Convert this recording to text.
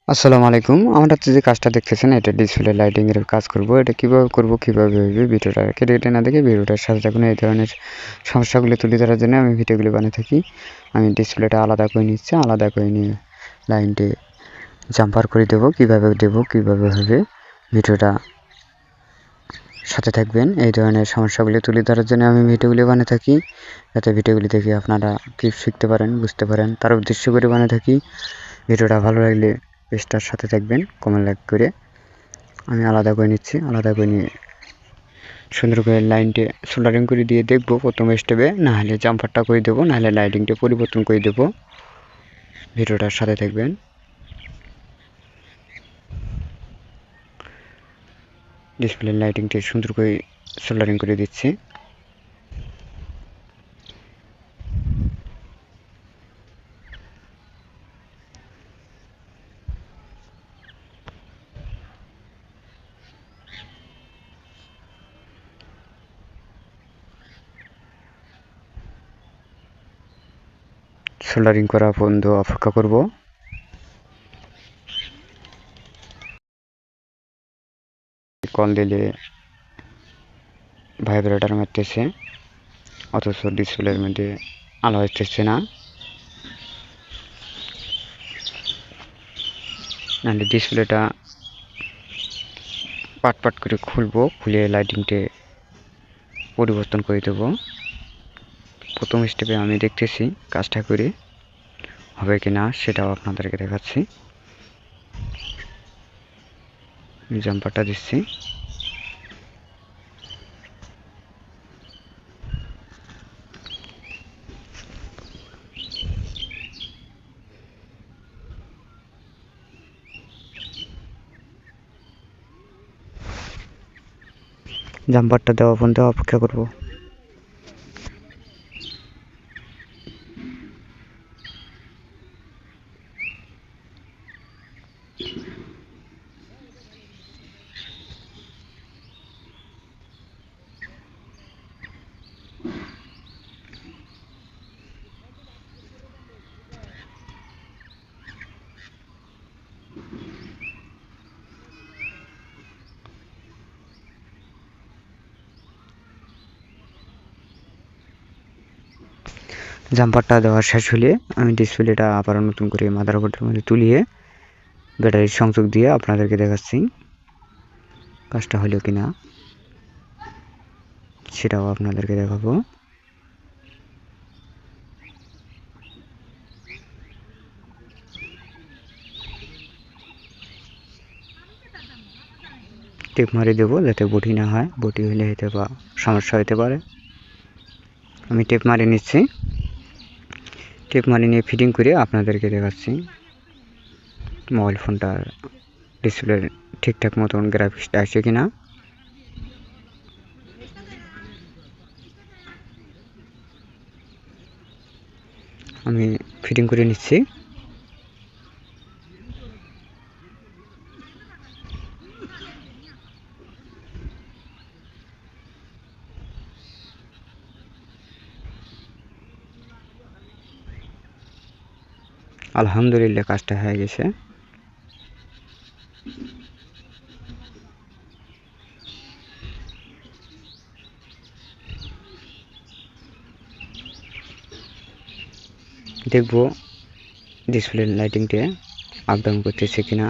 আসসালামু আলাইকুম। আমরা যে কাজটা দেখতেছেন এটা ডিসপ্লে লাইটিং এর কাজ করব। এটা কিভাবে করব, কিভাবে হবে ভিডিওটা কেটে না দেখে ভিডিওটার সাথে থাকুন। এই ধরনের সমস্যাগুলো তুলে ধরার জন্য আমি ভিডিওগুলো বানিয়ে থাকি। আমি ডিসপ্লেটা আলাদা করে নিচ্ছি, আলাদা করে নিয়ে লাইনটি জাম্পার করে দেব। কিভাবে দেব, কিভাবে হবে ভিডিওটা সাথে থাকবেন। এই ধরনের সমস্যাগুলো তুলে ধরার জন্য আমি ভিডিওগুলো বানিয়ে থাকি, যাতে ভিডিওগুলি দেখে আপনারা কি শিখতে পারেন, বুঝতে পারেন, তার উদ্দেশ্য করে বানিয়ে থাকি। ভিডিওটা ভালো লাগলে পেজটার সাথে থাকবেন, কমেন্ট লাইক করে। আমি আলাদা করে নিচ্ছি, আলাদা করে নিয়ে সুন্দর করে লাইনটি সোল্ডারিং করে দিয়ে দেখব প্রথম স্টেপে, না হলে জাম্পারটা করে দেবো, না হলে লাইটিংটা পরিবর্তন করে দেবো। ভিডিওটার সাথে থাকবেন। ডিসপ্লে লাইটিংটি সুন্দর করে সোল্ডারিং করে দিচ্ছি। সোল্ডারিং করা পর্যন্ত অপেক্ষা করব। কল দিলে ভাইব্রেটর মারতেছে, অথচ ডিসপ্লের মধ্যে আলো আসতেছে না। নাহলে ডিসপ্লেটা পাট পাট করে খুলবো, খুলে লাইটিংটা পরিবর্তন করে দেবো। প্রথম স্টেপে আমি দেখতেছি কাজটা করে হবে কি না, সেটাও আপনাদেরকে দেখাচ্ছি। জাম্পারটা দিচ্ছি। জাম্পারটা দেওয়া পর্যন্ত অপেক্ষা করব। জাম্পারটা দেওয়া শেষ হলে আমি ডিসপ্লেটা আবার নতুন করে মাদারবোর্ডের মধ্যে তুলিয়ে ব্যাটারির সংযোগ দিয়ে আপনাদেরকে দেখাচ্ছি কাজটা হলো কি না, সেটাও আপনাদেরকে দেখাবো। টেপ মারি দেবো যাতে বটি না হয়, বটি হলে হয়তো বা সমস্যা হতে পারে। আমি টেপ মারি নিচ্ছি, টেপ মারি নিয়ে ফিটিং করে আপনাদেরকে দেখাচ্ছি মোবাইল ফোনটার ডিসপ্লের ঠিকঠাক মতন গ্রাফিক্সটা আসছে কিনা। আমি ফিটিং করে নিচ্ছি। আলহামদুলিল্লাহ কাজটা হয়ে গেছে। দেখব ডিসপ্লে লাইটিংটা আপ ডাউন করতেছে কিনা।